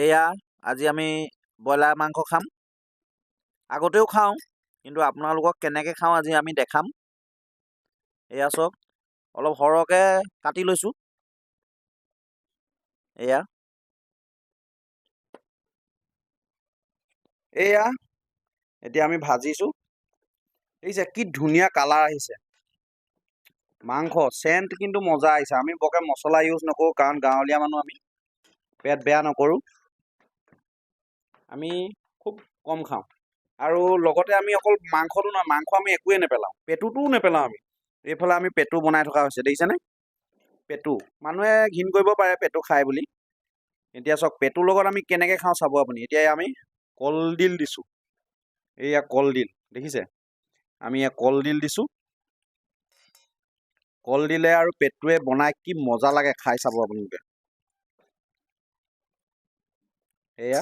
এয়া আজি আমি ব্ৰইলাৰ মাংস খাম। আগতেও খাওঁ, কিন্তু আপোনালোকক কেনেকৈ খাওঁ আজি আমি দেখাম। এয়া চাওক, অলপ সৰহকৈ কাটি লৈছোঁ। এয়া এয়া এতিয়া আমি ভাজিছোঁ। দেখিছে কি ধুনীয়া কালাৰ আহিছে। মাংস চেণ্ট কিন্তু মজা আহিছে। আমি বৰকৈ মছলা ইউজ নকৰোঁ, কাৰণ গাঁৱলীয়া মানুহ আমি পেট বেয়া নকৰোঁ। আমি খুব কম খাওঁ। আৰু লগতে আমি অকল মাংসটো নহয়, মাংস আমি একোৱে নেপেলাওঁ, পেটুটোও নেপেলাওঁ আমি। এইফালে আমি পেটু বনাই থকা হৈছে, দেখিছেনে? পেটু মানুহে ঘিণ কৰিব পাৰে পেটু খাই বুলি। এতিয়া চাওক পেটুৰ লগত আমি কেনেকৈ খাওঁ চাব আপুনি। এতিয়া আমি কলডিল দিছোঁ। এইয়া কলডিল দেখিছে, আমি এয়া কলডিল দিছোঁ। কলডিলে আৰু পেটুৱে বনাই কি মজা লাগে খাই চাব আপোনালোকে। এয়া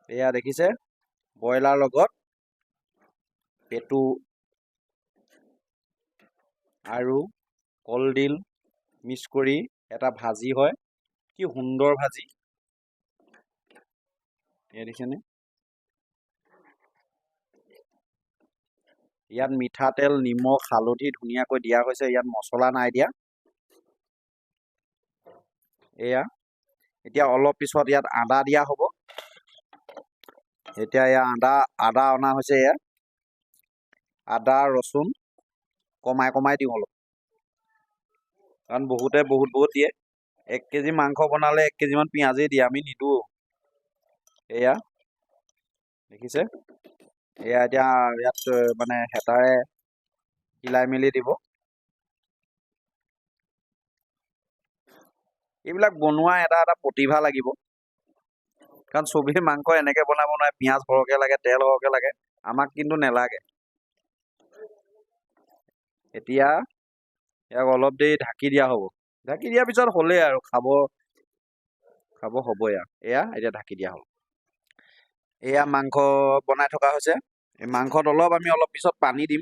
এয়া দেখিছে, ব্ৰইলাৰ লগত পেটু আৰু কলডিল মিক্স কৰি এটা ভাজি হয়, কি সুন্দৰ ভাজি। এয়া দেখিছেনে? ইয়াত মিঠাতেল, নিমখ, হালধি ধুনীয়াকৈ দিয়া হৈছে, ইয়াত মছলা নাই দিয়া। এয়া এতিয়া অলপ পিছত ইয়াত আদা দিয়া হ'ব। এতিয়া এয়া আদা অনা হৈছে। এয়া আদা ৰচুন কমাই কমাই দিওঁ অলপ, কাৰণ বহুতে বহুত দিয়ে। 1 কেজি মাংস বনালে 1 কেজিমান পিঁয়াজেই দিয়ে, আমি নিদিওঁ। এয়া দেখিছে, এয়া এতিয়া ইয়াত মানে হেতাৰে হিলাই মেলি দিব। এইবিলাক বনোৱা এটা প্ৰতিভা লাগিব, কাৰণ চবেই মাংস এনেকৈ বনাব নোৱাৰে। পিঁয়াজ সৰহকৈ লাগে, তেল সৰহকৈ লাগে, আমাক কিন্তু নেলাগে। এতিয়া ইয়াক অলপ দেৰি ঢাকি দিয়া হ'ব। ঢাকি দিয়াৰ পিছত হ'লেই আৰু খাব হ'ব। এয়া এতিয়া ঢাকি দিয়া হ'ল। এয়া মাংস বনাই থকা হৈছে। এই মাংসত আমি অলপ পিছত পানী দিম,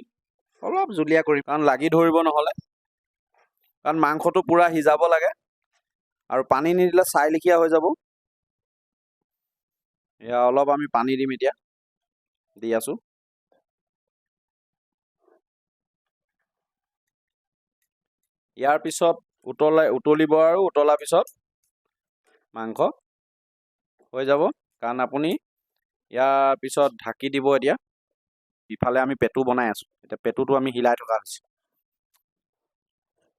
অলপ জুলীয়া কৰিম, কাৰণ লাগি ধৰিব নহ'লে। কাৰণ মাংসটো পূৰা সিজাব লাগে, আৰু পানী নিদিলে ছাই লেখীয়া হৈ যাব। এয়া অলপ আমি পানী দিম, এতিয়া দি আছোঁ। ইয়াৰ পিছত উতলিব, আৰু উতলাৰ পিছত মাংস হৈ যাব। কাৰণ আপুনি ইয়াৰ পিছত ঢাকি দিব। এতিয়া ইফালে আমি পেটু বনাই আছোঁ, এতিয়া পেটুটো আমি হিলাই থকা হৈছে।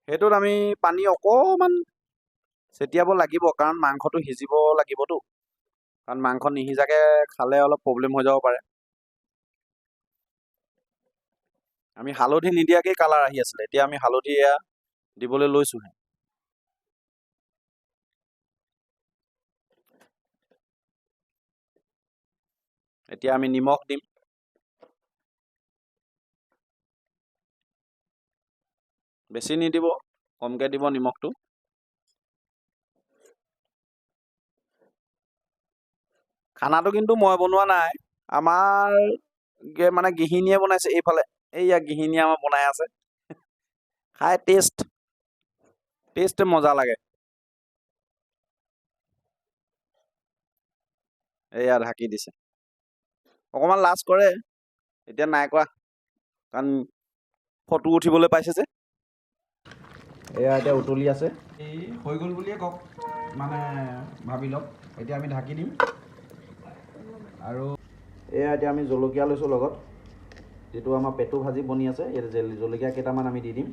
সেইটোত আমি পানী অকণমান ছটিয়াব লাগিব, কাৰণ মাংসটো সিজিব লাগিবতো। কাৰণ মাংস নিসিজাকৈ খালে অলপ প্ৰব্লেম হৈ যাব পাৰে। আমি হালধি নিদিয়াকেই কালাৰ আহি আছিলে, এতিয়া আমি হালধি এয়া দিবলৈ লৈছোঁহে। এতিয়া আমি নিমখ দিম। বেছি নিদিব, কমকৈ দিব নিমখটো। খানাটো কিন্তু মই বনোৱা নাই, আমাৰ মানে গৃহিণীয়ে বনাইছে। এইফালে এইয়া গৃহিণীয়ে আমাৰ বনাই আছে। খাই টেষ্ট মজা লাগে। এয়া ঢাকি দিছে, অকণমান লাজ কৰে, এতিয়া নাই কৰা, কাৰণ ফটো উঠিবলৈ পাইছে যে। এয়া এতিয়া উতলি আছে, এই হৈ গ'ল বুলিয়ে কওক, মানে ভাবি লওক। এতিয়া আমি ঢাকি দিম, আৰু এয়া এতিয়া আমি জলকীয়া লৈছোঁ লগত, যিটো আমাৰ পেটু ভাজি বনি আছে। ইয়াত জলকীয়া কেইটামান আমি দি দিম।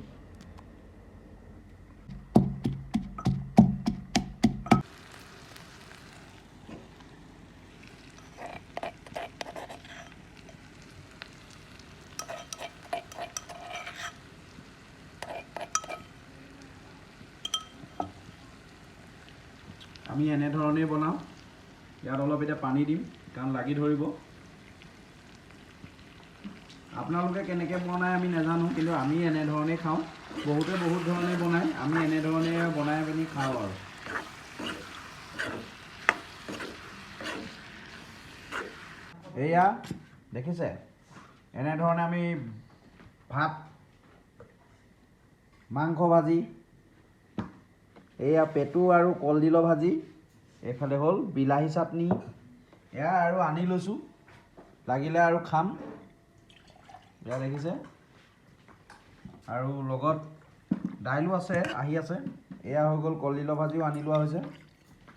আমি এনেধৰণেই বনাওঁ। ইয়াত অলপ এতিয়া পানী দিম, কাৰণ লাগি ধৰিব। আপোনালোকে কেনেকৈ বনায় আমি নাজানো, কিন্তু আমি এনেধৰণেই খাওঁ। বহুতে বহুত ধৰণে বনায়, আমি এনেধৰণে বনাই পিনি খাওঁ আৰু। এয়া দেখিছে, এনেধৰণে আমি ভাত, মাংস ভাজি, এয়া পেটু আৰু কলডিলৰ ভাজি, এইফালে হ'ল বিলাহী চাটনি, এয়া আৰু আনি লৈছোঁ, লাগিলে আৰু খাম। এয়া দেখিছে, আৰু লগত দাইলো আছে, আহি আছে। এয়া হৈ গ'ল কলডিলৰ ভাজিও আনি লোৱা হৈছে।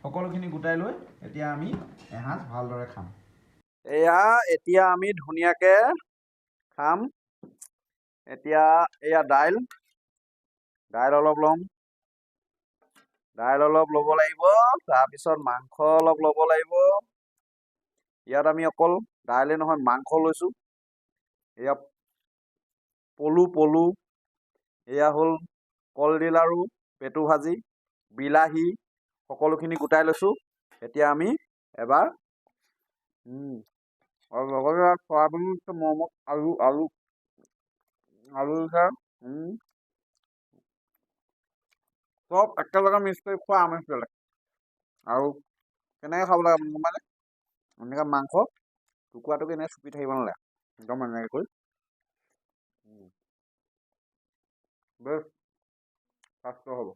সকলোখিনি গোটাই লৈ এতিয়া আমি এসাঁজ ভালদৰে খাম। এতিয়া আমি ধুনীয়াকৈ খাম। এতিয়া এয়া দাইল অলপ ল'ম। দাইল অলপ ল'ব লাগিব, তাৰপিছত মাংস অলপ ল'ব লাগিব। ইয়াত আমি অকল দাইলে নহয় মাংস লৈছোঁ। এয়া পলু, এয়া হ'ল কলডিল আৰু পেটু ভাজি, বিলাহী, সকলোখিনি গোটাই লৈছোঁ। এতিয়া আমি এবাৰ আৰু লগতে চয়াবিন মৰমত আলু চব একেলগে মিক্স কৰি খোৱা আমেজ বেলেগ। আৰু কেনেকৈ খাব লাগে গম পাইনে? এনেকৈ মাংস টুকুৰাটোকে এনেকৈ চুপি থাকিব নালাগে, একদম এনেকৈ কৰি বেছ স্বাস্থ্য হ'ব।